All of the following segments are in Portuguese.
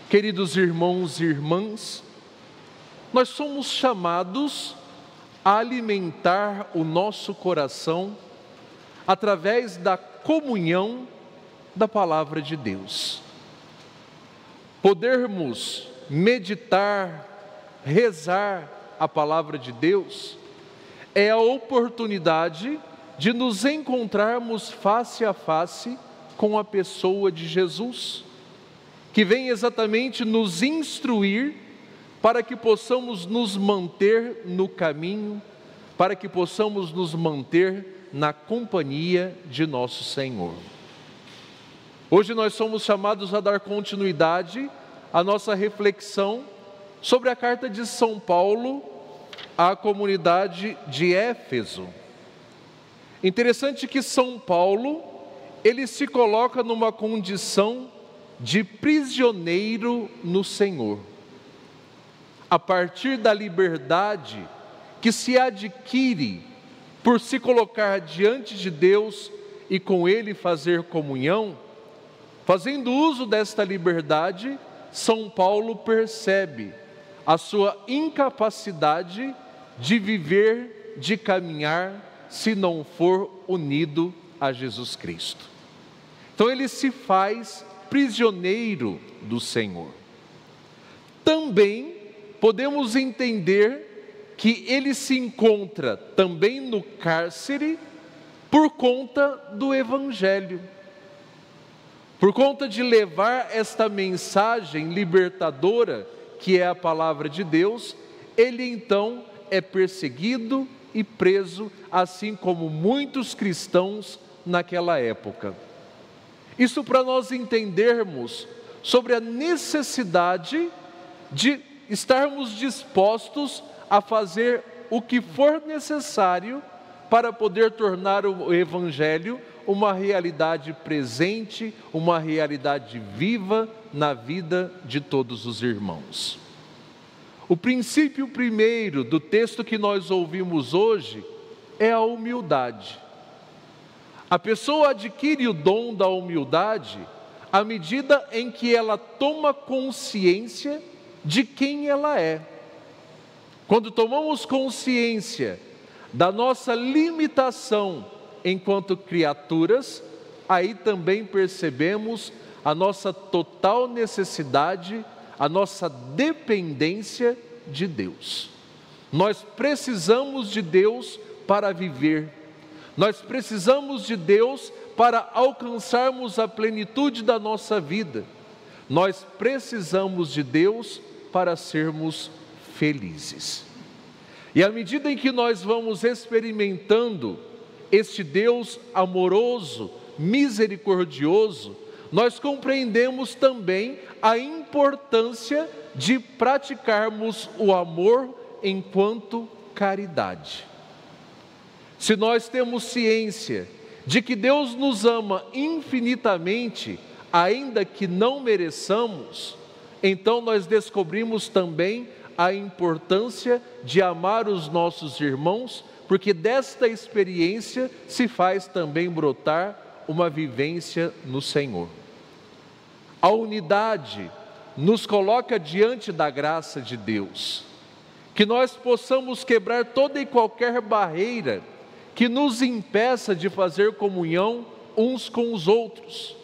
Queridos irmãos e irmãs, nós somos chamados a alimentar o nosso coração através da comunhão da Palavra de Deus. Podermos meditar, rezar a Palavra de Deus é a oportunidade de nos encontrarmos face a face com a pessoa de Jesus, que vem exatamente nos instruir para que possamos nos manter no caminho, para que possamos nos manter na companhia de nosso Senhor. Hoje nós somos chamados a dar continuidade à nossa reflexão sobre a carta de São Paulo à comunidade de Éfeso. Interessante que São Paulo, ele se coloca numa condição de prisioneiro no Senhor. A partir da liberdade que se adquire por se colocar diante de Deus e com Ele fazer comunhão, fazendo uso desta liberdade, São Paulo percebe a sua incapacidade de viver, de caminhar, se não for unido a Jesus Cristo. Então ele se faz prisioneiro do Senhor. Também podemos entender que ele se encontra também no cárcere por conta do Evangelho. Por conta de levar esta mensagem libertadora, que é a palavra de Deus, ele então é perseguido e preso, assim como muitos cristãos naquela época. Isso para nós entendermos sobre a necessidade de estarmos dispostos a fazer o que for necessário para poder tornar o Evangelho uma realidade presente, uma realidade viva na vida de todos os irmãos. O princípio primeiro do texto que nós ouvimos hoje é a humildade. A pessoa adquire o dom da humildade à medida em que ela toma consciência de quem ela é. Quando tomamos consciência da nossa limitação enquanto criaturas, aí também percebemos a nossa total necessidade, a nossa dependência de Deus. Nós precisamos de Deus para viver. Nós precisamos de Deus para alcançarmos a plenitude da nossa vida. Nós precisamos de Deus para sermos felizes. E à medida em que nós vamos experimentando este Deus amoroso, misericordioso, nós compreendemos também a importância de praticarmos o amor enquanto caridade. Se nós temos ciência de que Deus nos ama infinitamente, ainda que não mereçamos, então nós descobrimos também a importância de amar os nossos irmãos, porque desta experiência se faz também brotar uma vivência no Senhor. A unidade nos coloca diante da graça de Deus, que nós possamos quebrar toda e qualquer barreira que nos impeça de fazer comunhão uns com os outros,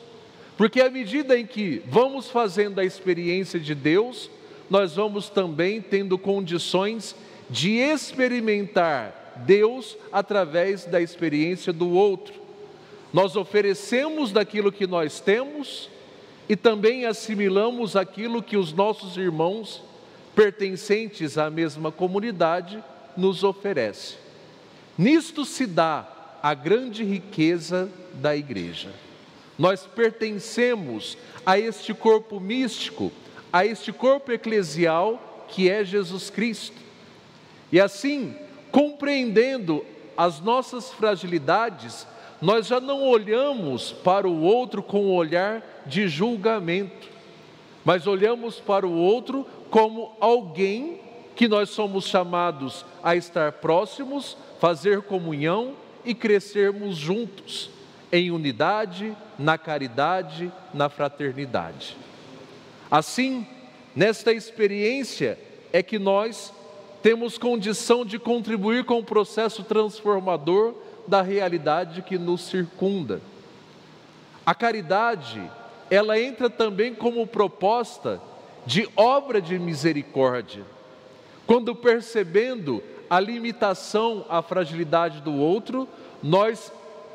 porque à medida em que vamos fazendo a experiência de Deus, nós vamos também tendo condições de experimentar Deus através da experiência do outro. Nós oferecemos daquilo que nós temos e também assimilamos aquilo que os nossos irmãos pertencentes à mesma comunidade nos oferecem. Nisto se dá a grande riqueza da igreja. Nós pertencemos a este corpo místico, a este corpo eclesial que é Jesus Cristo. E assim, compreendendo as nossas fragilidades, nós já não olhamos para o outro com um olhar de julgamento, mas olhamos para o outro como alguém que nós somos chamados a estar próximos, fazer comunhão e crescermos juntos, em unidade, na caridade, na fraternidade. Assim, Nesta experiência é que nós temos condição de contribuir com o processo transformador da realidade que nos circunda. A caridade, ela entra também como proposta de obra de misericórdia, quando percebendo a limitação, a fragilidade do outro, nós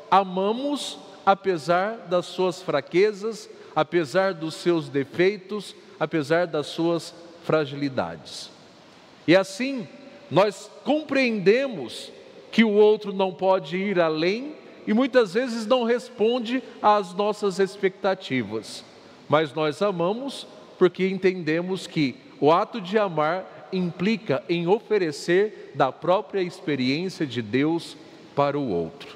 amamos apesar das suas fraquezas, apesar dos seus defeitos, apesar das suas fragilidades. E assim, nós compreendemos que o outro não pode ir além e muitas vezes não responde às nossas expectativas. Mas nós amamos porque entendemos que o ato de amar implica em oferecer da própria experiência de Deus para o outro.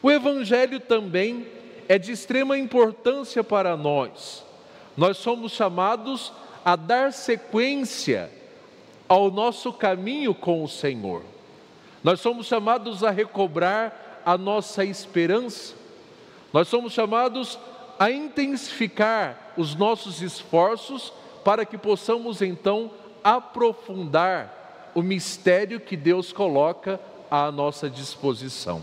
O Evangelho também é de extrema importância para nós. Nós somos chamados a dar sequência ao nosso caminho com o Senhor. Nós somos chamados a recobrar a nossa esperança. Nós somos chamados a intensificar os nossos esforços para que possamos então aprofundar o mistério que Deus coloca à nossa disposição.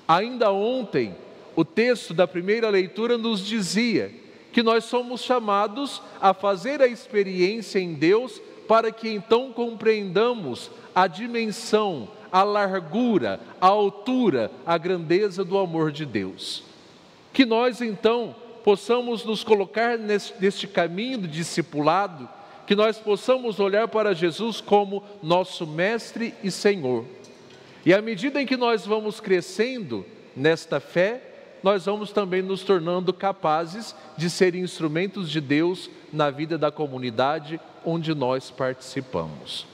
Ainda ontem, o texto da primeira leitura nos dizia que nós somos chamados a fazer a experiência em Deus para que então compreendamos a dimensão, a largura, a altura, a grandeza do amor de Deus. Que nós então possamos nos colocar neste caminho do discipulado, que nós possamos olhar para Jesus como nosso Mestre e Senhor. E à medida em que nós vamos crescendo nesta fé, nós vamos também nos tornando capazes de ser instrumentos de Deus na vida da comunidade onde nós participamos.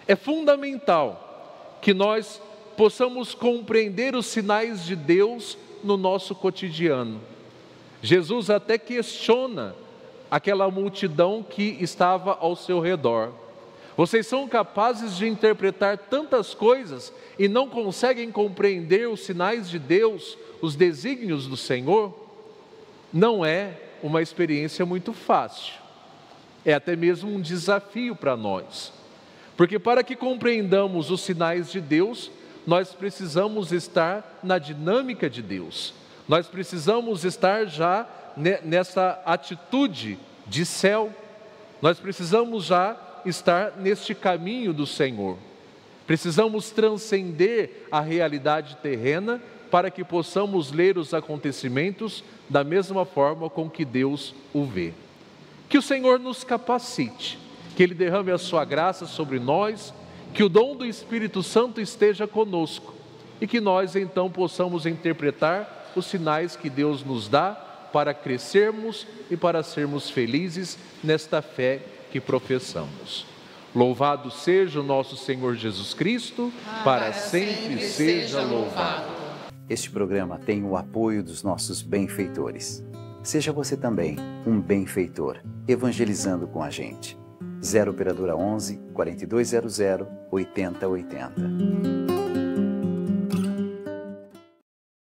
É fundamental que nós possamos compreender os sinais de Deus no nosso cotidiano. Jesus até questiona aquela multidão que estava ao seu redor. Vocês são capazes de interpretar tantas coisas e não conseguem compreender os sinais de Deus, os desígnios do Senhor? Não é uma experiência muito fácil. É até mesmo um desafio para nós. Porque para que compreendamos os sinais de Deus, nós precisamos estar na dinâmica de Deus. Nós precisamos estar já nessa atitude de céu. Nós precisamos já estar neste caminho do Senhor. Precisamos transcender a realidade terrena para que possamos ler os acontecimentos da mesma forma com que Deus o vê. Que o Senhor nos capacite, que Ele derrame a sua graça sobre nós, que o dom do Espírito Santo esteja conosco e que nós então possamos interpretar os sinais que Deus nos dá para crescermos e para sermos felizes nesta fé que professamos. Louvado seja o nosso Senhor Jesus Cristo, para sempre seja louvado. Este programa tem o apoio dos nossos benfeitores. Seja você também um benfeitor, evangelizando com a gente. 0 Operadora 11 4200 8080.